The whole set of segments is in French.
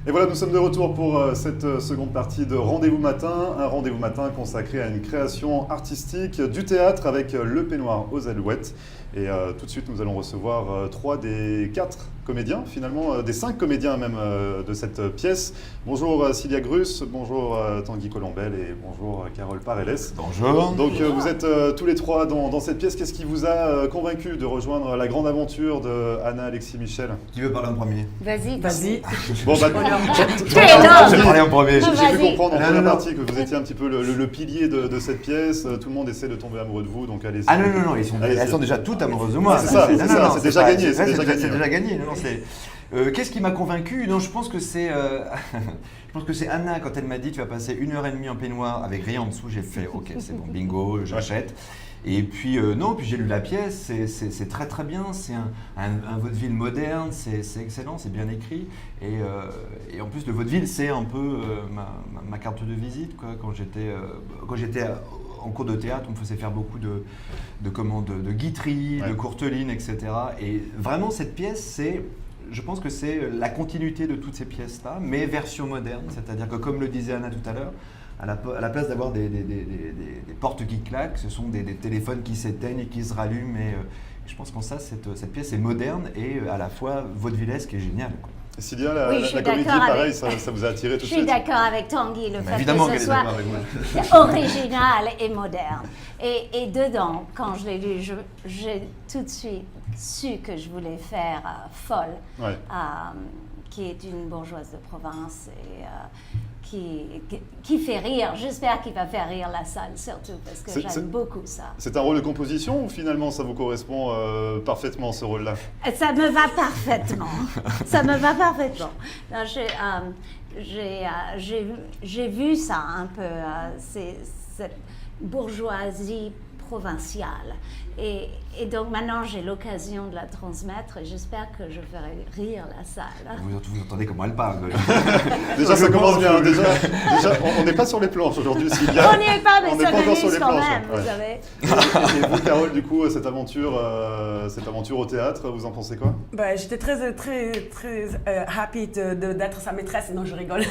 Et voilà, nous sommes de retour pour cette seconde partie de Rendez-vous Matin, un rendez-vous matin consacré à une création artistique du théâtre avec Le Peignoir aux Alouettes. Et tout de suite, nous allons recevoir 3 des 4 comédiens, finalement des 5 comédiens même de cette pièce. Bonjour Cilia Grus, bonjour Tanguy Colombel et bonjour Carole Pareles. Bonjour. Donc vous êtes tous les 3 dans cette pièce. Qu'est-ce qui vous a convaincu de rejoindre la grande aventure de Anna Alexis Michel? Qui veut parler en premier? Vas-y. Bon, bah, Je vais parler en premier. J'ai pu comprendre en Non, première non. partie que vous étiez un petit peu le pilier de cette pièce. Tout le monde essaie de tomber amoureux de vous, donc allez-y. Ah non, Allez-y. elles sont déjà toutes amoureuses de moi. C'est ça, Non, c'est non, ça, non, c'est déjà pas- gagné, c'est ouais, déjà gagné. C'est déjà gagné. Non, qu'est-ce qui m'a convaincu? Non, je pense que c'est Anna, quand elle m'a dit tu vas passer 1h30 en peignoir avec rien en dessous, j'ai fait ok, c'est bon, bingo, j'achète. Et puis puis j'ai lu la pièce, c'est très très bien, c'est un vaudeville moderne, c'est excellent, c'est bien écrit. Et en plus le vaudeville c'est un peu ma carte de visite, quoi. Quand j'étais en cours de théâtre, on me faisait faire beaucoup de guiterie, de courteline, etc. Et vraiment cette pièce, je pense que c'est la continuité de toutes ces pièces-là, mais version moderne, c'est-à-dire que comme le disait Anna tout à l'heure, à la place d'avoir des portes qui claquent, ce sont des téléphones qui s'éteignent et qui se rallument. Et je pense qu'en ça, cette pièce est moderne et à la fois vaudevillesque et géniale, quoi. Cilia, Oui, je la suis comédie, d'accord pareil, avec- ça vous a attiré tout de Je suis suite? d'accord avec Tanguy, le fait Évidemment que qu'elle ce est soit d'accord avec moi. original et moderne. Et dedans, quand je l'ai lu, j'ai tout de suite su que je voulais faire Folle, Ouais. qui est une bourgeoise de province et qui fait rire. J'espère qu'il va faire rire la salle, surtout, parce que j'aime beaucoup ça. C'est un rôle de composition ou finalement ça vous correspond parfaitement, ce rôle-là? Ça me va parfaitement. Ça me va parfaitement. Non, j'ai vu ça un peu, cette bourgeoisie provinciale. Et donc maintenant j'ai l'occasion de la transmettre et j'espère que je ferai rire la salle. Vous entendez comment elle parle. Déjà, ça commence bien. Déjà, on n'est pas sur les planches aujourd'hui, Cilia. On n'y est pas, mais On n'est ça pas encore sur m'amuse les quand planches, même, ouais. vous savez. Et vous, Carole, du coup, cette aventure au théâtre, vous en pensez quoi? Bah, j'étais très happy d'être sa maîtresse. Non, je rigole.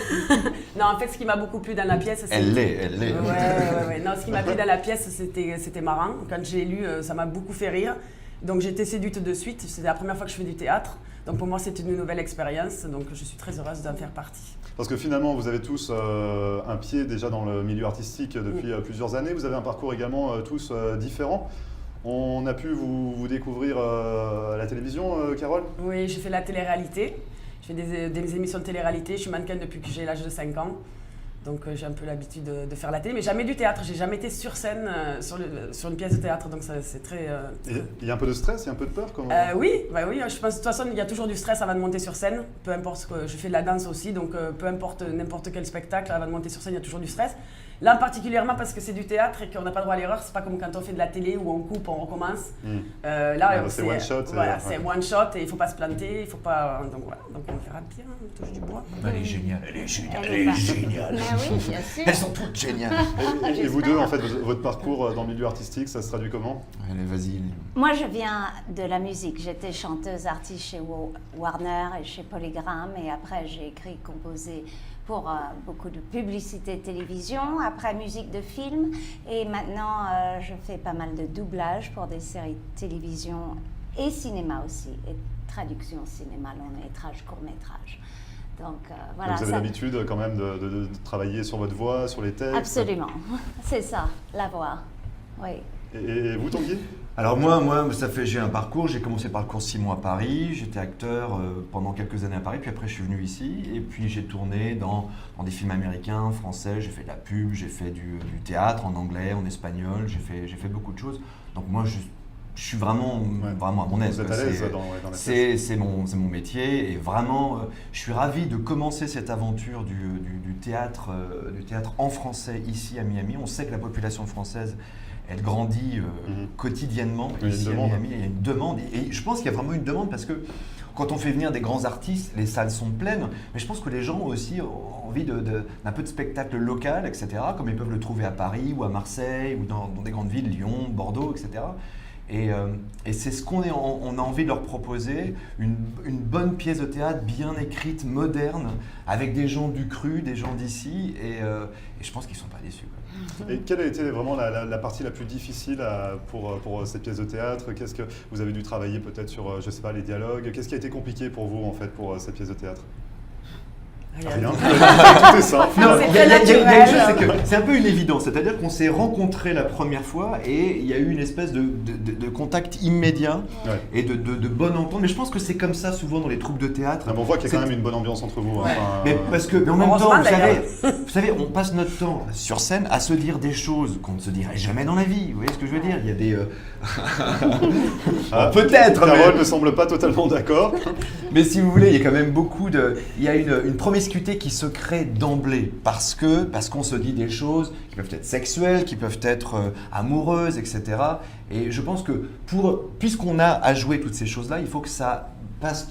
Non, en fait, ce qui m'a beaucoup plu dans la pièce, c'est... Elle l'est. Ouais. Non, ce qui m'a plu dans la pièce, c'était marrant. Quand j'ai lu, ça m'a beaucoup fait rire. Donc, j'ai été séduite de suite. C'était la première fois que je fais du théâtre. Donc, pour moi, c'est une nouvelle expérience. Donc, je suis très heureuse d'en faire partie. Parce que finalement, vous avez tous un pied déjà dans le milieu artistique depuis plusieurs années. Vous avez un parcours également tous différent. On a pu vous découvrir à la télévision, Carole? Oui, j'ai fait la télé-réalité. Je fais des émissions de télé-réalité. Je suis mannequin depuis que j'ai l'âge de 5 ans. Donc j'ai un peu l'habitude de faire la télé, mais jamais du théâtre. J'ai jamais été sur scène sur une pièce de théâtre, donc c'est très... Il y a un peu de stress, il y a un peu de peur quand Oui, je pense de toute façon il y a toujours du stress avant de monter sur scène. Peu importe ce que je fais de la danse aussi, donc peu importe n'importe quel spectacle avant de monter sur scène, il y a toujours du stress. Là particulièrement parce que c'est du théâtre et qu'on n'a pas droit à l'erreur. C'est pas comme quand on fait de la télé où on coupe, on recommence. Là c'est one shot. Voilà, c'est one shot et il faut pas se planter, il faut pas. Donc voilà, donc on verra bien, on touche du bois. Elle est géniale. Mais oui, bien sûr. Elles sont toutes géniales. Et vous deux, en fait, votre parcours dans le milieu artistique, ça se traduit comment? Allez, vas-y. Moi, je viens de la musique. J'étais chanteuse artiste chez Warner et chez Polygram. Et après, j'ai écrit, composé pour beaucoup de publicité télévision. Après, musique de film. Et maintenant, je fais pas mal de doublage pour des séries de télévision et cinéma aussi. Et traduction cinéma, long métrage, court métrage. Donc voilà. Donc vous avez l'habitude quand même de travailler sur votre voix, sur les textes? Absolument. C'est ça, la voix. Oui. Et vous, Tanguy? Alors moi, j'ai un parcours. J'ai commencé par le cours Simon à Paris. J'étais acteur pendant quelques années à Paris. Puis après, je suis venu ici. Et puis j'ai tourné dans des films américains, français. J'ai fait de la pub. J'ai fait du théâtre en anglais, en espagnol. J'ai fait beaucoup de choses. Donc moi, je suis vraiment à mon aise. Vous êtes à l'aise dans la pièce? C'est mon métier. Et vraiment, je suis ravi de commencer cette aventure du théâtre en français ici à Miami. On sait que la population française, elle grandit quotidiennement ici à Miami. Il y a une demande. Et je pense qu'il y a vraiment une demande parce que quand on fait venir des grands artistes, les salles sont pleines. Mais je pense que les gens ont aussi envie d'un peu de spectacle local, etc. Comme ils peuvent le trouver à Paris ou à Marseille ou dans des grandes villes, Lyon, Bordeaux, etc. Et c'est ce qu'on on a envie de leur proposer, une bonne pièce de théâtre bien écrite, moderne, avec des gens du cru, des gens d'ici, et je pense qu'ils ne sont pas déçus. Et quelle a été vraiment la partie la plus difficile pour cette pièce de théâtre? Qu'est-ce que vous avez dû travailler peut-être sur, je sais pas, les dialogues? Qu'est-ce qui a été compliqué pour vous en fait pour cette pièce de théâtre? Rien. Tout est simple. Non, C'est il y a très une naturel. chose, c'est que c'est un peu une évidence, c'est-à-dire qu'on s'est rencontrés la première fois et il y a eu une espèce de contact immédiat Ouais. et de bonne entente. Mais je pense que c'est comme ça souvent dans les troupes de théâtre. Ah, bon, on voit qu'il y a quand même une bonne ambiance entre vous. Ouais. Mais en même Heureusement, temps, d'ailleurs. vous savez, on passe notre temps sur scène à se dire des choses qu'on ne se dirait jamais dans la vie. Vous voyez ce que je veux dire? Il y a des... Ah, peut-être, Carole mais- ne semble pas totalement d'accord. Mais si vous voulez, il y a quand même beaucoup de... Il y a une promiscuité qui se crée d'emblée parce qu'on se dit des choses qui peuvent être sexuelles, qui peuvent être amoureuses, etc. Et je pense que puisqu'on a à jouer toutes ces choses-là, il faut que ça passe,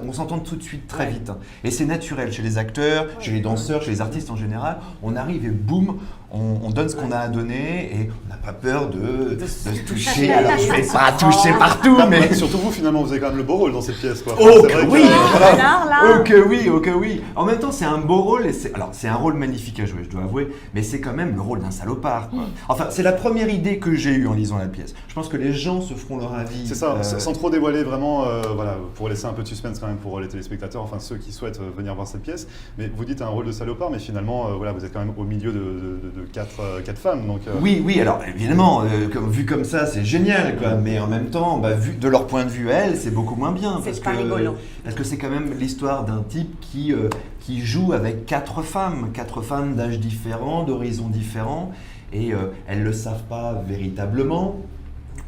on s'entende tout de suite très vite. Et c'est naturel chez les acteurs, chez les danseurs, chez les artistes en général. On arrive et boum, on donne ce qu'on a à donner et on n'a pas peur de se toucher. Alors je vais pas toucher partout, mais... Surtout vous, finalement, vous avez quand même le beau rôle dans cette pièce. Quoi. Oh, C'est vrai que oui. voilà. Alors là, Oh que oui. En même temps, c'est un beau rôle et c'est un rôle magnifique à jouer, je dois avouer, mais c'est quand même le rôle d'un salopard, quoi. Enfin, c'est la première idée que j'ai eue en lisant la pièce. Je pense que les gens se feront leur avis. C'est ça, sans trop dévoiler vraiment, voilà, pour laisser un peu de suspense quand même pour les téléspectateurs, enfin ceux qui souhaitent venir voir cette pièce. Mais vous dites un rôle de salopard, mais finalement, voilà, vous êtes quand même au milieu de quatre femmes. Donc, Oui, alors évidemment, vu comme ça, c'est génial, quoi. Mais en même temps, vu de leur point de vue, elles, c'est beaucoup moins bien. C'est pas rigolo. Parce que c'est quand même l'histoire d'un type qui joue avec quatre femmes d'âges différents, d'horizons différents, et elles ne le savent pas véritablement.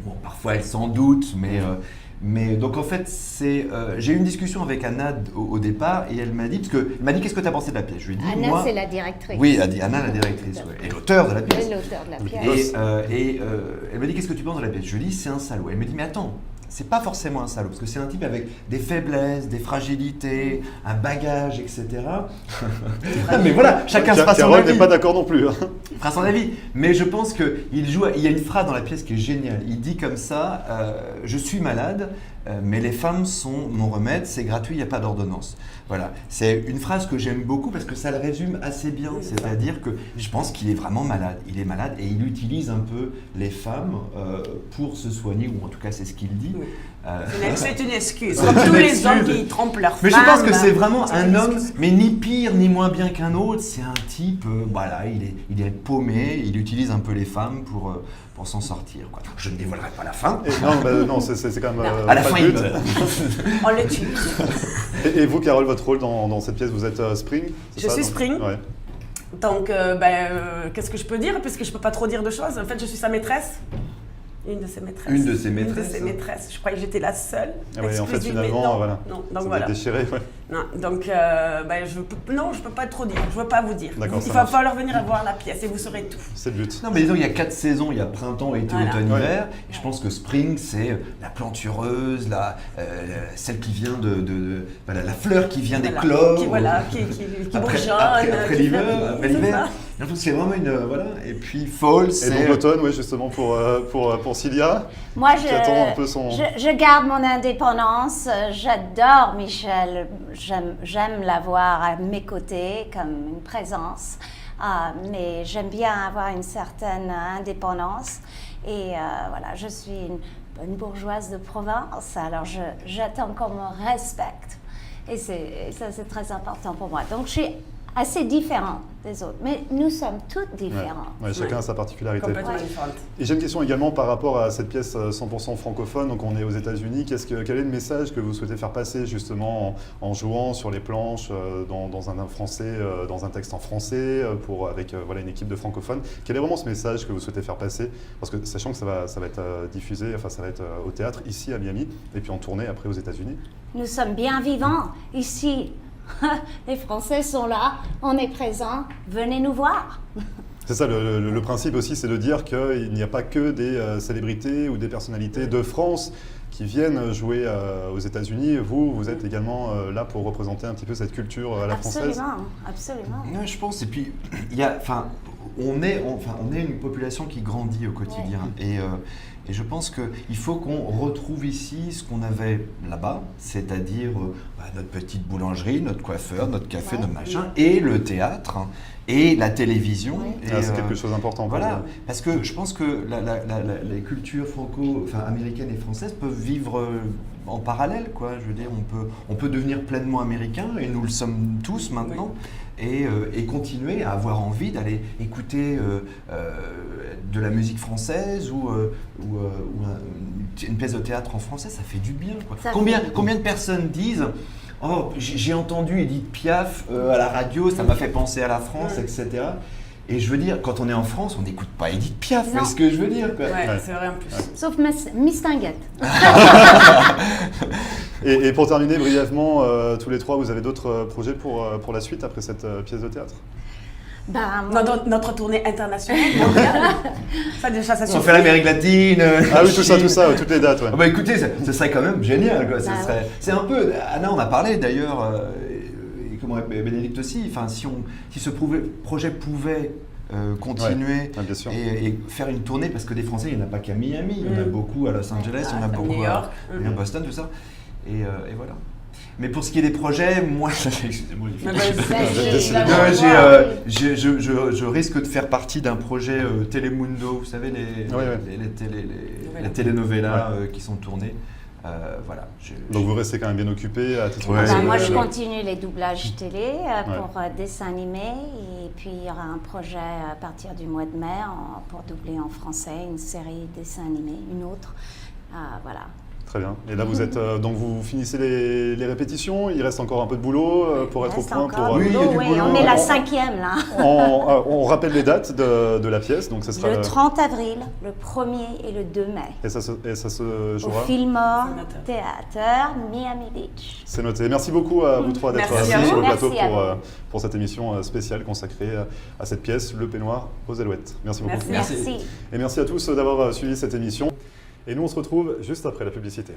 Bon, parfois elles s'en doutent, mais donc en fait, j'ai eu une discussion avec Anna au départ, et elle m'a dit, qu'est-ce que tu as pensé de la pièce? Je lui ai dit, Anna, moi... c'est la directrice. Oui, Anna, la directrice, ouais, et l'auteur de la pièce. C'est l'auteur de la pièce. Et elle m'a dit, qu'est-ce que tu penses de la pièce? Je lui ai dit, c'est un salaud. Elle me dit, mais attends, c'est pas forcément un salaud, parce que c'est un type avec des faiblesses, des fragilités, un bagage, etc. Mais voilà, chacun se fera son Carole avis. n'est pas d'accord non plus. Hein. Fera son avis. Mais je pense il y a une phrase dans la pièce qui est géniale. Il dit comme ça, je suis malade, mais les femmes sont mon remède, c'est gratuit, il n'y a pas d'ordonnance. Voilà, c'est une phrase que j'aime beaucoup parce que ça le résume assez bien. C'est-à-dire que je pense qu'il est vraiment malade. Il est malade et il utilise un peu les femmes pour se soigner, ou en tout cas c'est ce qu'il dit. Oui. C'est une excuse. C'est Comme une tous les excuse. hommes qui trompent leur femme. Mais je pense que c'est vraiment c'est un une homme, excuse. mais ni pire ni moins bien qu'un autre. C'est un type, voilà, il est paumé, il utilise un peu les femmes pour s'en sortir, quoi. Je ne dévoilerai pas la fin. Et non, c'est quand même. À la pas fin, le il but. meurt. On le tue. Et vous, Carole, votre rôle dans cette pièce, vous êtes Spring? c'est Je ça, suis donc Spring. Ouais. Donc, qu'est-ce que je peux dire? Puisque je peux pas trop dire de choses. En fait, je suis sa maîtresse. Une de ses maîtresses. Une de ses Une de maîtresses. ses maîtresses. Je croyais que j'étais la seule. Ah ouais, en fait, exclusive, mais finalement, non. voilà. Non, Ça donc vous voilà. êtes déchiré, ouais. Non, donc, je peux pas trop dire. Je veux pas vous dire. D'accord, Il ça va marche. falloir venir voir la pièce et vous saurez tout. C'est le but. Non, mais disons, il y a 4 saisons, il y a printemps, été, Voilà. automne, Ouais. hiver. Et je pense que Spring, c'est la plantureuse, celle qui vient voilà, la fleur qui vient d'éclore. Qui Après bourgeonne. après qui l'hiver, fait- après c'est l'hiver. ça. Je trouve que c'est vraiment une... Voilà. Et puis Fall, Et c'est... donc l'automne, ouais, justement, pour Cilia, Moi, qui attend un peu son... je garde mon indépendance. J'adore Michel. J'aime l'avoir à mes côtés comme une présence. Mais j'aime bien avoir une certaine indépendance. Et voilà, je suis une bourgeoise de province. Alors, j'attends qu'on me respecte. Et ça, c'est très important pour moi. Donc, je suis assez différente des autres. Mais nous sommes toutes différentes. Ouais, chacun a sa particularité. Complètement Ouais. différente. Et j'ai une question également par rapport à cette pièce 100% francophone, donc on est aux États-Unis. Quel est le message que vous souhaitez faire passer justement en jouant sur les planches, dans un français, dans un texte en français, avec voilà, une équipe de francophones? Quel est vraiment ce message que vous souhaitez faire passer? Parce que sachant que ça va être diffusé, enfin ça va être au théâtre ici à Miami, et puis en tournée après aux États-Unis. Nous sommes bien vivants ici. Les Français sont là, on est présents, venez nous voir. C'est ça, le principe aussi, c'est de dire qu'il n'y a pas que des célébrités ou des personnalités de France qui viennent jouer aux États-Unis. Vous êtes également là pour représenter un petit peu cette culture à la française. Absolument, absolument. Ouais, je pense. Et puis, il y a, enfin, on est une population qui grandit au quotidien. Et je pense qu'il faut qu'on retrouve ici ce qu'on avait là-bas, c'est-à-dire notre petite boulangerie, notre coiffeur, notre café, notre machin, et le théâtre, et la télévision. Et, c'est quelque chose d'important. Voilà, parce que je pense que les cultures américaines et françaises peuvent vivre en parallèle, quoi. Je veux dire, on peut devenir pleinement américain, et nous le sommes tous maintenant, et continuer à avoir envie d'aller écouter de la musique française ou une pièce de théâtre en français, ça fait du bien, quoi. Combien de personnes disent « Oh, j'ai entendu Édith Piaf à la radio, ça m'a fait penser à la France, etc. » Et je veux dire, quand on est en France, on n'écoute pas Édith Piaf, c'est ce que je veux dire, quoi. Ouais, c'est vrai en plus. Sauf Miss Tinguette. Et pour terminer brièvement, tous les trois, vous avez d'autres projets pour la suite après cette pièce de théâtre? Notre tournée internationale, mondiale. Ça déjà, ça suffit. On fait l'Amérique latine. Ah oui, tout ça, toutes les dates. Ouais. Bah écoutez, ce serait quand même génial, quoi. C'est un peu. Anna en a parlé d'ailleurs, et comme Bénédicte aussi. Enfin, si ce projet pouvait continuer et faire une tournée, parce que des Français, il n'y en a pas qu'à Miami, il y en a beaucoup à Los Angeles, il y en a beaucoup New York, à Boston, tout ça. Et voilà. Mais pour ce qui est des projets, moi, excusez-moi, je risque de faire partie d'un projet Telemundo, vous savez, les telenovelas qui sont tournées. Voilà. Donc vous restez quand même bien occupé à titre Moi, je continue les doublages télé pour dessins animés, et puis il y aura un projet à partir du mois de mai pour doubler en français une série de dessins animés, une autre. Voilà. Très bien. Et là, vous êtes donc vous finissez les répétitions. Il reste encore un peu de boulot pour être au point. Oui, il y a du boulot. On est la 5e là. On rappelle les dates de la pièce. Donc ce sera le 30 avril, le 1er et le 2 mai. Et ça se jouera au Fillmore Theater, Miami Beach. C'est noté. Merci beaucoup à vous trois d'être ici sur le plateau pour cette émission spéciale consacrée à cette pièce, Le Peignoir aux Alouettes. Merci beaucoup. Merci. Et merci à tous d'avoir suivi cette émission. Et nous, on se retrouve juste après la publicité.